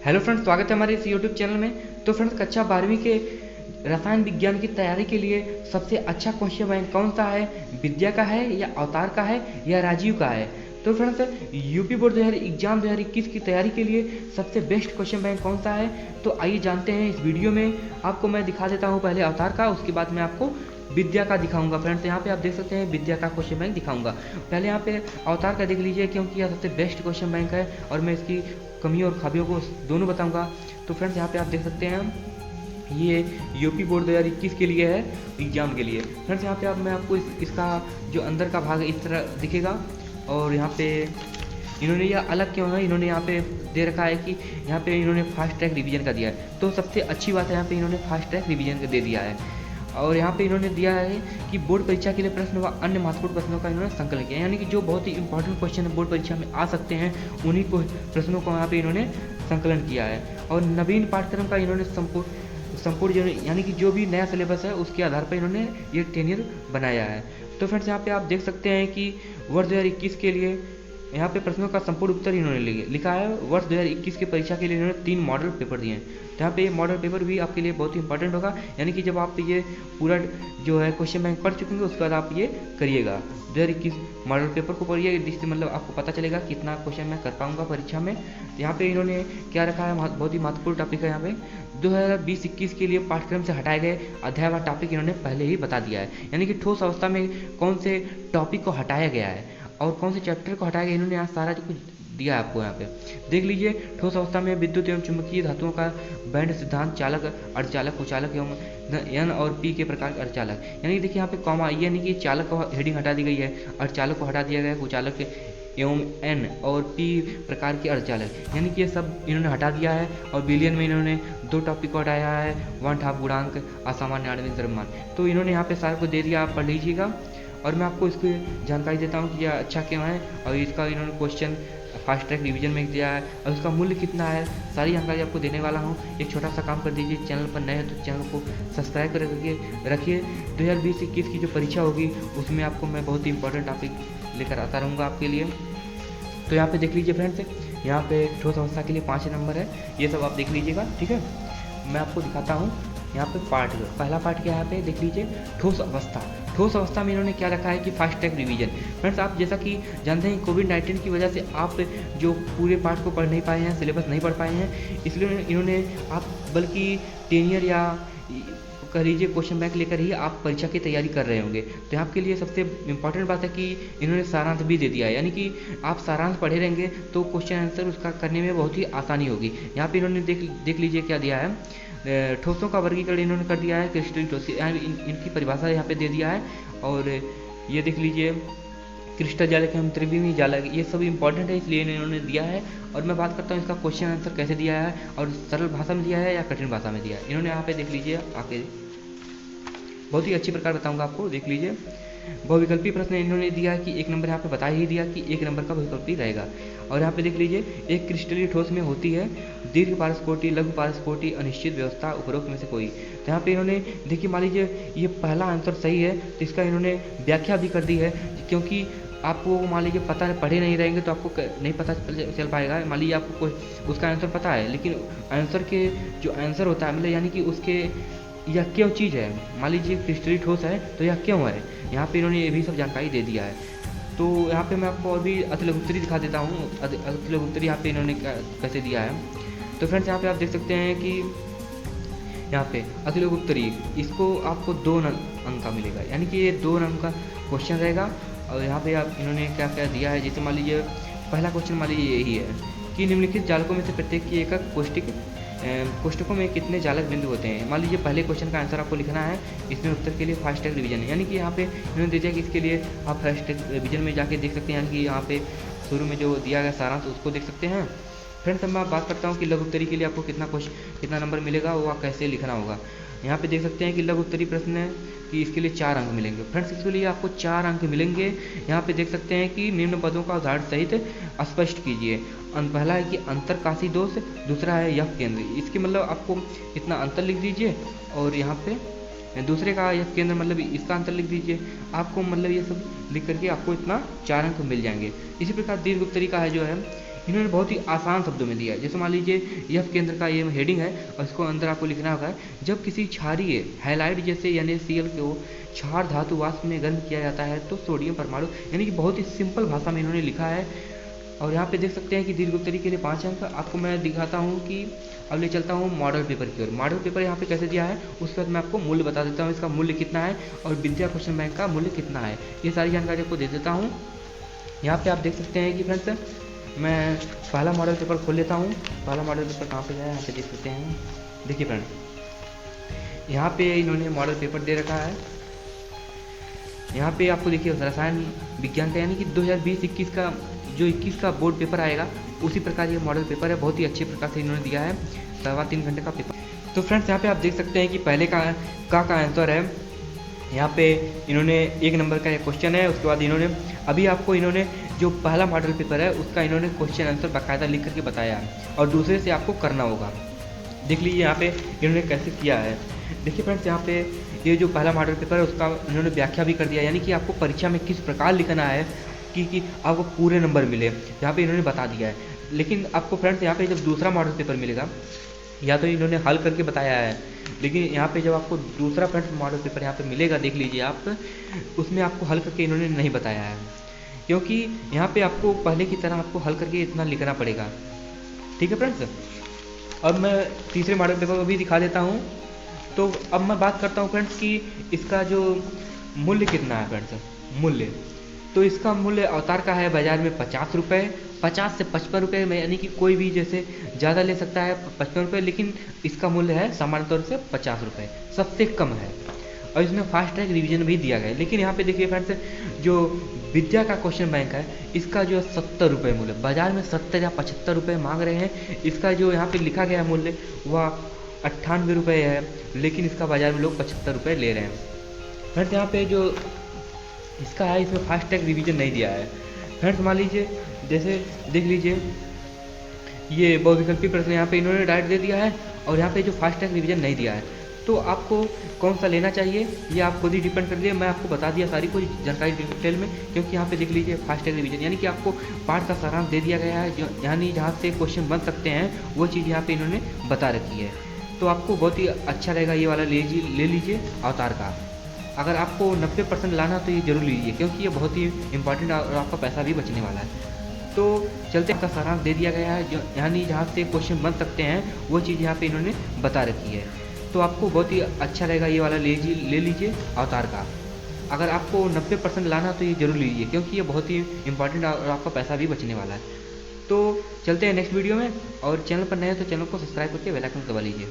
Hello friends, स्वागत है हमारे इस यूट्यूब चैनल में। तो फ्रेंड्स, कक्षा 12वीं के रसायन विज्ञान की तैयारी के लिए सबसे अच्छा क्वेश्चन बैंक कौन सा है? विद्या का है या अवतार का है या राजीव का है? तो फ्रेंड्स, यूपी बोर्ड 2021 की तैयारी के लिए सबसे बेस्ट क्वेश्चन बैंक कौन सा है? तो आइए जानते हैं। इस वीडियो में आपको मैं दिखा देता हूँ पहले अवतार का, उसके बाद मैं आपको विद्या का दिखाऊंगा। फ्रेंड्स, यहाँ पे आप देख सकते हैं विद्या का क्वेश्चन बैंक दिखाऊंगा। पहले यहाँ पे अवतार का देख लीजिए, क्योंकि यह सबसे बेस्ट क्वेश्चन बैंक है और मैं इसकी कमी और खामियों को दोनों बताऊंगा। तो फ्रेंड्स, यहाँ पे आप देख सकते हैं ये यूपी बोर्ड 2021 के लिए है, एग्जाम के लिए। फ्रेंड्स, यहाँ पे अब मैं आपको इसका जो अंदर का भाग है इस तरह दिखेगा। और यहाँ पे इन्होंने यह अलग क्यों है, इन्होंने यहाँ पे दे रखा है कि यहाँ पे इन्होंने फास्ट ट्रैक रिवीजन का दिया है। तो सबसे अच्छी बात है, यहाँ पे इन्होंने फास्ट ट्रैक रिवीजन का दे दिया है। और यहाँ पे इन्होंने दिया है कि बोर्ड परीक्षा के लिए प्रश्न व अन्य महत्वपूर्ण प्रश्नों का इन्होंने संकलन किया, यानी कि जो बहुत ही इंपॉर्टेंट क्वेश्चन बोर्ड परीक्षा में आ सकते हैं उन्हीं को प्रश्नों को यहाँ पे इन्होंने संकलन किया है। और नवीन पाठ्यक्रम का इन्होंने संपूर्ण यानी कि जो भी नया सिलेबस है उसके आधार पर इन्होंने ये टेनियर बनाया है। तो फ्रेंड्स, यहाँ पे आप देख सकते हैं कि वर्ष 2021 के लिए यहाँ पे प्रश्नों का संपूर्ण उत्तर इन्होंने लिखा है। वर्ष 2021 की परीक्षा के लिए इन्होंने 3 मॉडल पेपर दिए हैं। तो यहाँ पे ये मॉडल पेपर भी आपके लिए बहुत ही इंपॉर्टेंट होगा, यानी कि जब आप ये पूरा जो है क्वेश्चन बैंक पढ़ चुकेंगे उसके बाद आप ये करिएगा। 2021 मॉडल पेपर को पढ़िए, जिससे मतलब आपको पता चलेगा कितना क्वेश्चन मैं कर पाऊंगा परीक्षा में। तो यहाँ पे इन्होंने क्या रखा है, बहुत ही महत्वपूर्ण टॉपिक है। यहाँ पे 2020-21 के लिए पाठ्यक्रम से हटाए गए अध्याय व टॉपिक इन्होंने पहले ही बता दिया है, यानी कि ठोस अवस्था में कौन से टॉपिक को हटाया गया है और कौन से चैप्टर को हटाया गया, इन्होंने यहाँ सारा कुछ दिया है आपको। यहाँ पे देख लीजिए, ठोस अवस्था में विद्युत एवं चुंबकीय धातुओं का बैंड सिद्धांत, चालक, अर्धचालक, कुचालक एवं एन और पी के प्रकार के अर्धचालक, यानी कि देखिए यहाँ पे कॉमा, यानी कि चालक को हेडिंग हटा दी गई है, अर्धचालक को हटा दिया गया है, कुचालक एवं एन और पी प्रकार के अर्धचालक, यानी कि ये सब इन्होंने हटा दिया है। और बिलियन में इन्होंने 2 टॉपिक को हटाया है, 1/2 गुणांक, असामान्य आणविक द्रव्यमान। तो इन्होंने यहाँ पे सारे को दे दिया, आप पढ़ लीजिएगा। और मैं आपको इसकी जानकारी देता हूँ कि यह अच्छा क्यों है और इसका इन्होंने क्वेश्चन फास्ट ट्रैक रिवीजन में दिया है और उसका मूल्य कितना है, सारी जानकारी आपको देने वाला हूँ। एक छोटा सा काम कर दीजिए, चैनल पर नए हैं तो चैनल को सब्सक्राइब कर रखिए। 2020-21 की जो परीक्षा होगी उसमें आपको मैं बहुत ही इंपॉर्टेंट टॉपिक लेकर आता रहूँगा आपके लिए। तो यहाँ पे देख लीजिए फ्रेंड्स, यहाँ पे ठोस अवस्था के लिए 5 नंबर है, ये सब आप देख लीजिएगा, ठीक है। मैं आपको दिखाता हूँ यहाँ पे पार्ट, पहला पार्ट क्या है, यहाँ पे देख लीजिए ठोस अवस्था। ठोस अवस्था में इन्होंने क्या रखा है कि फास्ट ट्रैक रिवीजन। फ्रेंड्स, आप जैसा कि जानते हैं कोविड-19 की वजह से आप जो पूरे पार्ट को पढ़ नहीं पाए हैं, सिलेबस नहीं पढ़ पाए हैं, इसलिए इन्होंने आप बल्कि टेनियर या कह लीजिए क्वेश्चन बैंक लेकर ही आप परीक्षा की तैयारी कर रहे होंगे। तो आपके लिए सबसे इंपॉर्टेंट बात है कि इन्होंने सारांश भी दे दिया है, यानी कि आप सारांश पढ़े रहेंगे तो क्वेश्चन आंसर उसका करने में बहुत ही आसानी होगी। यहाँ पे इन्होंने देख लीजिए क्या दिया है, ठोसों का वर्गीकरण इन्होंने कर दिया है, क्रिस्टलीय ठोस इनकी परिभाषा यहाँ पे दे दिया है। और ये देख लीजिए क्रिस्टल जालक एवं त्रिविमीय जालक, ये सब इंपॉर्टेंट है इसलिए इन्होंने दिया है। और मैं बात करता हूँ इसका क्वेश्चन आंसर कैसे दिया है और सरल भाषा में दिया है या कठिन भाषा में दिया है, इन्होंने यहाँ पे देख लीजिए आके बहुत ही अच्छी प्रकार बताऊंगा आपको। देख लीजिए, बहुविकल्पी प्रश्न इन्होंने दिया कि 1 नंबर यहाँ पे बता ही दिया कि 1 नंबर का बहुविकल्पी रहेगा। और यहाँ पे देख लीजिए, एक क्रिस्टलीय ठोस में होती है दीर्घ पारस्पोटी, लघु पारस्पोटी, अनिश्चित व्यवस्था, उपरोक्त में से कोई। तो यहाँ पे इन्होंने देखिए, मान लीजिए ये पहला आंसर सही है तो इसका इन्होंने व्याख्या भी कर दी है, क्योंकि आपको मान लीजिए पता पढ़े नहीं रहेंगे तो आपको नहीं पता चल पाएगा। मान लीजिए आपको कोई उसका आंसर पता है, लेकिन आंसर के जो आंसर होता है मतलब यानी कि उसके यह क्यों चीज़ है, मान लीजिए क्रिस्टलीय ठोस है तो यह क्यों है, यहाँ पे इन्होंने ये भी सब जानकारी दे दिया है। तो यहाँ पे मैं आपको और भी अतिलघुत्तरी दिखा देता हूँ। अतिलघुत्तरी यहाँ पे इन्होंने कैसे दिया है। तो फ्रेंड्स, यहाँ पे आप देख सकते हैं कि यहाँ पे अतिलघुत्तरी, इसको आपको 2 अंक का मिलेगा, यानी कि ये 2 अंक का क्वेश्चन रहेगा। और यहाँ पे आप इन्होंने क्या क्या दिया है, जैसे मान लीजिए पहला क्वेश्चन मान लीजिए यही है कि निम्नलिखित जालकों में से प्रत्येक की एकक कोष्ठकों में कितने जालक बिंदु होते हैं। मान लीजिए पहले क्वेश्चन का आंसर आपको लिखना है, इसमें उत्तर के लिए फास्ट ट्रैक रिवीजन है, यानी कि यहाँ पे इन्होंने दे दिया कि इसके लिए आप फास्ट ट्रैक रिवीजन में जाके देख सकते हैं, यानी कि यहाँ पे शुरू में जो दिया गया सारांश उसको देख सकते हैं। फ्रेंड्स, अब मैं बात करता हूँ कि लघु उत्तरी के लिए आपको कितना नंबर मिलेगा, वो कैसे लिखना होगा। यहाँ पे देख सकते हैं कि लघु उत्तरी प्रश्न है कि इसके लिए 4 अंक मिलेंगे। फ्रेंड्स, इसके लिए आपको 4 अंक मिलेंगे। यहाँ पे देख सकते हैं कि निम्न पदों का उदाहरण सहित स्पष्ट कीजिए। पहला है कि अंतरकाशी दोष, दूसरा है यफ केंद्र, इसके मतलब आपको इतना अंतर लिख दीजिए। और यहाँ पे दूसरे का यफ केंद्र मतलब इसका अंतर लिख दीजिए। आपको मतलब ये सब लिख करके आपको इतना 4 अंक मिल जाएंगे। इसी प्रकार दीर्घ उत्तरी का है जो है, इन्होंने बहुत ही आसान शब्दों में दिया है। जैसे मान लीजिए यह केंद्र का ये हेडिंग है और इसको अंदर आपको लिखना होगा, जब किसी क्षारीय हैलाइड जैसे यानी Cl को क्षार धातु वाष्प में गर्म किया जाता है तो सोडियम परमाणु, यानी कि बहुत ही सिंपल भाषा में इन्होंने लिखा है। और यहाँ पे देख सकते हैं कि दीर्घोत्तरी के लिए 5 अंक। आपको मैं दिखाता हूँ कि अब ले चलता हूँ मॉडल पेपर की ओर। मॉडल पेपर यहाँ पे कैसे दिया है उसके बाद मैं आपको मूल्य बता देता हूँ, इसका मूल्य कितना है और विद्या क्वेश्चन बैंक का मूल्य कितना है, ये सारी जानकारी आपको दे देता हूँ। यहाँ पे आप देख सकते हैं कि फ्रेंड्स मैं पहला मॉडल पेपर खोल लेता हूँ। पहला मॉडल पेपर कहाँ पे गया है, यहाँ पे देख सकते हैं। देखिए फ्रेंड्स यहाँ पे इन्होंने मॉडल पेपर दे रखा है। यहाँ पे आपको देखिए रसायन विज्ञान का यानी कि 2020-21 का जो 21 का बोर्ड पेपर आएगा उसी प्रकार ये मॉडल पेपर है। बहुत ही अच्छे प्रकार से इन्होंने दिया है, 3.25 घंटे का पेपर। तो फ्रेंड्स यहाँ पे आप देख सकते हैं कि पहले का आंसर है। यहाँ पे इन्होंने 1 नंबर का एक क्वेश्चन है, उसके बाद इन्होंने अभी आपको इन्होंने जो पहला मॉडल पेपर है उसका इन्होंने क्वेश्चन आंसर बाकायदा लिख करके बताया है और दूसरे से आपको करना होगा। देख लीजिए यहाँ पे इन्होंने कैसे किया है। देखिए फ्रेंड्स यहाँ पे ये जो पहला मॉडल पेपर है उसका इन्होंने व्याख्या भी कर दिया, यानी कि आपको परीक्षा में किस प्रकार लिखना है कि आपको पूरे नंबर मिले, यहाँ पे इन्होंने बता दिया है। लेकिन आपको फ्रेंड्स यहाँ पे जब दूसरा मॉडल पेपर मिलेगा या तो इन्होंने हल करके बताया है, लेकिन यहाँ पे जब आपको दूसरा फ्रेंड्स मॉडल पेपर यहाँ पे मिलेगा, देख लीजिए आप, उसमें आपको हल करके इन्होंने नहीं बताया है, क्योंकि यहाँ पे आपको पहले की तरह आपको हल करके इतना लिखना पड़ेगा। ठीक है फ्रेंड्स, अब मैं तीसरे मॉडल पेपर को भी दिखा देता हूँ। तो अब मैं बात करता हूँ फ्रेंड्स कि इसका जो मूल्य कितना है फ्रेंड्स। मूल्य तो इसका मूल्य अवतार का है बाजार में 50 रुपये, 50 से 55 रुपये में, यानी कि कोई भी जैसे ज़्यादा ले सकता है 55 रुपये, लेकिन इसका मूल्य है सामान्य तौर से 50 रुपये, सबसे कम है। और इसमें फास्ट ट्रैक रिवीजन भी दिया गया है। लेकिन यहाँ पे देखिए फ्रेंड्स जो विद्या का क्वेश्चन बैंक है इसका जो 70 रुपये मूल्य, बाजार में 70 या 75 रुपये मांग रहे हैं। इसका जो यहाँ पे लिखा गया मूल्य वह 98 रुपये है, लेकिन इसका बाजार में लोग 75 रुपये ले रहे हैं। फ्रेंड्स यहाँ पे जो इसका है इसमें फास्ट ट्रैक रिवीजन नहीं दिया है। फ्रेंड्स मान लीजिए जैसे देख लीजिए ये बहुविकल्पी प्रश्न यहाँ पे इन्होंने डायरेक्ट दे दिया है और यहाँ पे जो फास्ट ट्रैक रिवीजन नहीं दिया है, तो आपको कौन सा लेना चाहिए ये आप खुद ही डिपेंड कर दिए। मैं आपको बता दिया सारी कोई जानकारी डिटेल में, क्योंकि यहाँ पे देख लीजिए फास्ट ट्रैक रिवीजन यानी कि आपको पाठ का सारांश दे दिया गया है, जो यानी जहाँ से क्वेश्चन बन सकते हैं वो चीज़ यहाँ पे इन्होंने बता रखी है। तो आपको बहुत ही अच्छा रहेगा ये वाला ले लीजिए अवतार का। अगर आपको 90% लाना तो ये जरूर लीजिए, क्योंकि ये बहुत ही इंपॉर्टेंट और आपका पैसा भी बचने वाला है। तो चलते का सारांश दे दिया गया है, जो यानी जहाँ से क्वेश्चन बन सकते हैं वो चीज़ यहाँ पे इन्होंने बता रखी है। तो आपको बहुत ही अच्छा रहेगा ये वाला ले लीजिए अवतार का। अगर आपको 90% लाना तो ये जरूर लीजिए, क्योंकि ये बहुत ही इंपॉर्टेंट और आपका पैसा भी बचने वाला है। तो चलते हैं नेक्स्ट वीडियो में, और चैनल पर नए हैं तो चैनल को सब्सक्राइब करके बेल आइकन दबा लीजिए।